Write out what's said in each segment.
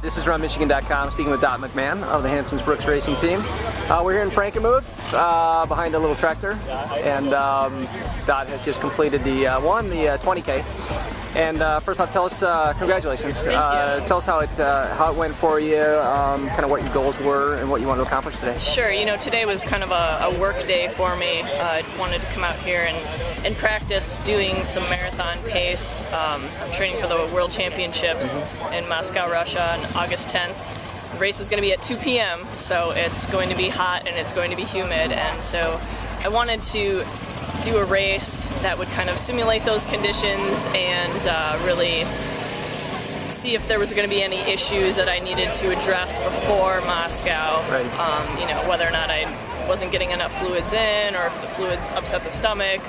This is RunMichigan.com, speaking with McMahan of the Hansons-Brooks racing team. We're here in Frankenmuth, behind a little tractor, and Dot has just completed the 20K. And first off, tell us, congratulations. Tell us how it went for you, kind of what your goals were and what you want to accomplish today. Sure. Today was kind of a work day for me. I wanted to come out here and practice doing some marathon pace. I'm training for the World Championships in Moscow, Russia on August 10th. The race is going to be at 2 p.m., so it's going to be hot and it's going to be humid, and so I wanted to do a race that would kind of simulate those conditions and really see if there was going to be any issues that I needed to address before Moscow. Right. Whether or not I wasn't getting enough fluids in, or if the fluids upset the stomach.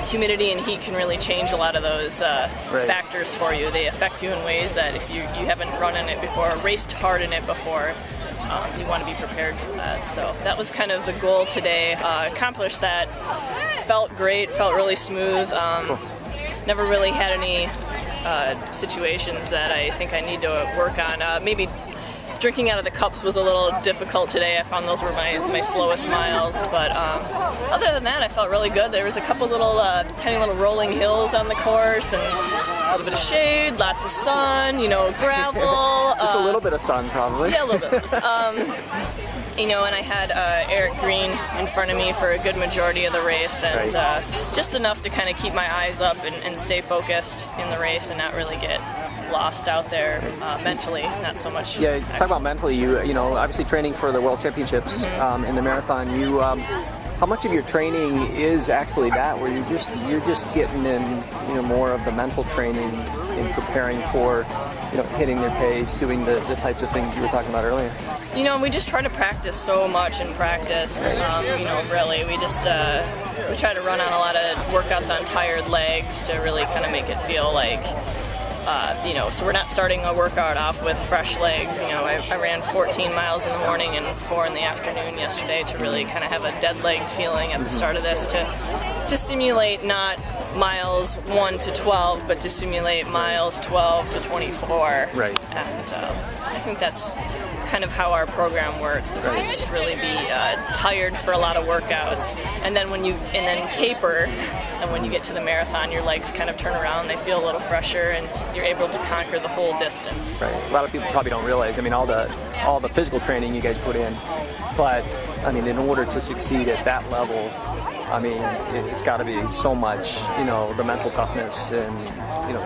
Humidity and heat can really change a lot of those factors for you. They affect you in ways that if you haven't run in it before, raced hard in it before, you want to be prepared for that. So that was kind of the goal today. Accomplished that. Felt great, felt really smooth. Cool. Never really had any situations that I think I need to work on. Maybe drinking out of the cups was a little difficult today. I found those were my slowest miles, but other than that, I felt really good. There was a couple little tiny little rolling hills on the course, and a little bit of shade, lots of sun, gravel. Just a little bit of sun, probably. Yeah, a little bit. And I had Eric Green in front of me for a good majority of the race, and just enough to kind of keep my eyes up and stay focused in the race and not really get lost out there mentally, not so much. Yeah, talk about mentally. You obviously training for the World Championships in the marathon. How much of your training is actually that, where you're just getting in, more of the mental training in preparing for, hitting their pace, doing the types of things you were talking about earlier? We just try to practice so much in practice. Really, we just we try to run on a lot of workouts on tired legs to really kind of make it feel like. So we're not starting a workout off with fresh legs. I ran 14 miles in the morning and 4 in the afternoon yesterday to really kind of have a dead-legged feeling at the start of this to simulate not miles 1 to 12, but to simulate miles 12 to 24. Right. And I think that's kind of how our program works, is to just really be tired for a lot of workouts, and then taper, and when you get to the marathon, your legs kind of turn around, they feel a little fresher, and you're able to conquer the whole distance. Right. A lot of people probably don't realize, all the physical training you guys put in, but in order to succeed at that level, it's got to be so much, the mental toughness and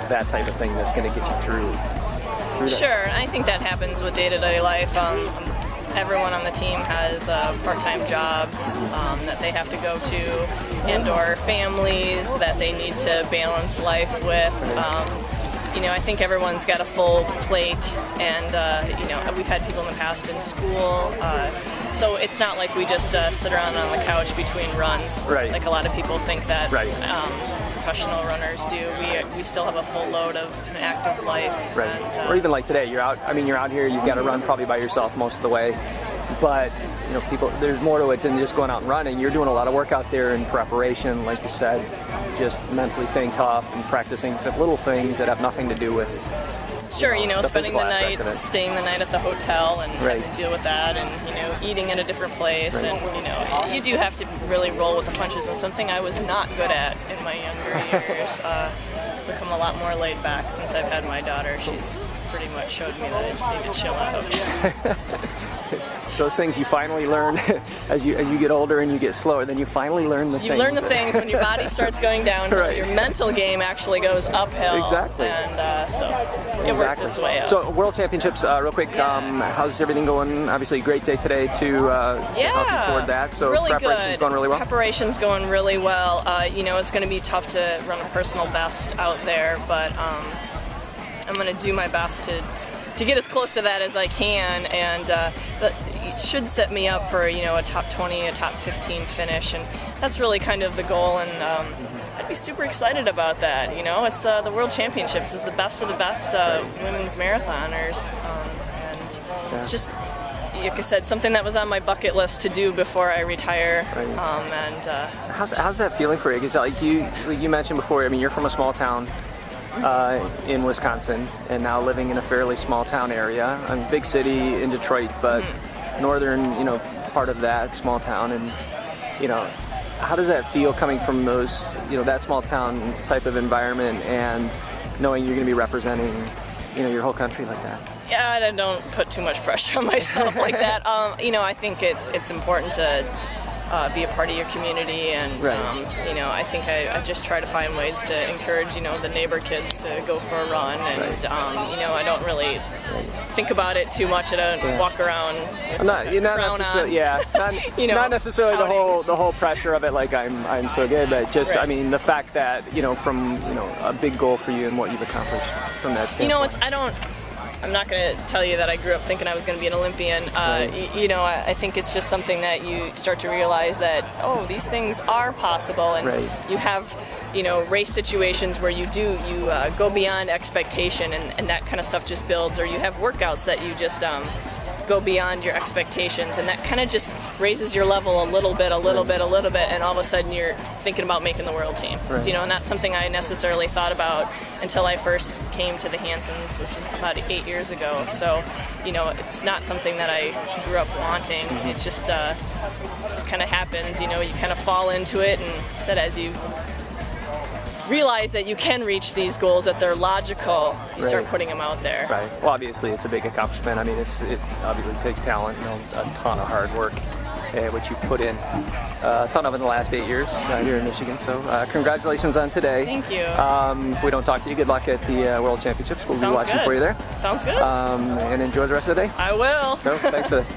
that type of thing that's going to get you through that. Sure, and I think that happens with day-to-day life. Everyone on the team has part-time jobs that they have to go to, and/or families that they need to balance life with. I think everyone's got a full plate, and we've had people in the past in school, so it's not like we just sit around on the couch between runs, like a lot of people think that professional runners do. We still have a full load of an active life. Right. And, or even like today, you're out here, you've got to run probably by yourself most of the way, but there's more to it than just going out and running. You're doing a lot of work out there in preparation, like you said, just mentally staying tough and practicing little things that have nothing to do with spending the night, staying the night at the hotel, and having to deal with that, and eating in a different place, and you do have to really roll with the punches, and something I was not good at in my younger years. Become a lot more laid back since I've had my daughter. She's pretty much showed me that I just need to chill out. Those things you finally learn as you get older and you get slower. Then you finally learn the things. You learn the things when your body starts going downhill. Your mental game actually goes uphill. Exactly. And so it works its way up. So World Championships, real quick. How's everything going? Obviously, great day today to help you toward that. So really preparation's good. going really well. Preparation's going really well. It's going to be tough to run a personal best out there, but I'm going to do my best to get as close to that as I can, and it should set me up for a top 20, a top 15 finish, and that's really kind of the goal. And I'd be super excited about that. It's the World Championships is the best of the best women's marathoners, and just like I said, something that was on my bucket list to do before I retire. Right. How's that feeling for you? Because like you mentioned before, I mean, you're from a small town in Wisconsin, and now living in a fairly small town area. I'm a big city in Detroit, but northern, part of that small town, and how does that feel coming from those, that small town type of environment, and knowing you're going to be representing, your whole country like that? Yeah, I don't put too much pressure on myself like that. I think it's important to be a part of your community, and right. I think I just try to find ways to encourage the neighbor kids to go for a run, and right. I don't really think about it too much. I don't walk around with not necessarily, not necessarily the whole pressure of it, like I'm so good, but just right. I mean the fact that from a big goal for you and what you've accomplished from that standpoint. I'm not going to tell you that I grew up thinking I was going to be an Olympian. Right. I think it's just something that you start to realize that, these things are possible, and right. you have, race situations where you go beyond expectation, and that kind of stuff just builds, or you have workouts that you just go beyond your expectations, and that kind of just raises your level a little bit, and all of a sudden you're thinking about making the world team. Right. And that's something I necessarily thought about until I first came to the Hansons, which was about 8 years ago. So, it's not something that I grew up wanting. Mm-hmm. It just kind of happens. You kind of fall into it, and said as you realize that you can reach these goals, that they're logical, you right. start putting them out there. Right. Well, obviously it's a big accomplishment. I mean, it obviously takes talent, a ton of hard work, which you put in a ton of in the last 8 years here in Michigan. So congratulations on today. Thank you. If we don't talk to you, good luck at the World Championships. We'll be watching for you there. Sounds good. And enjoy the rest of the day. I will. So, thanks for this.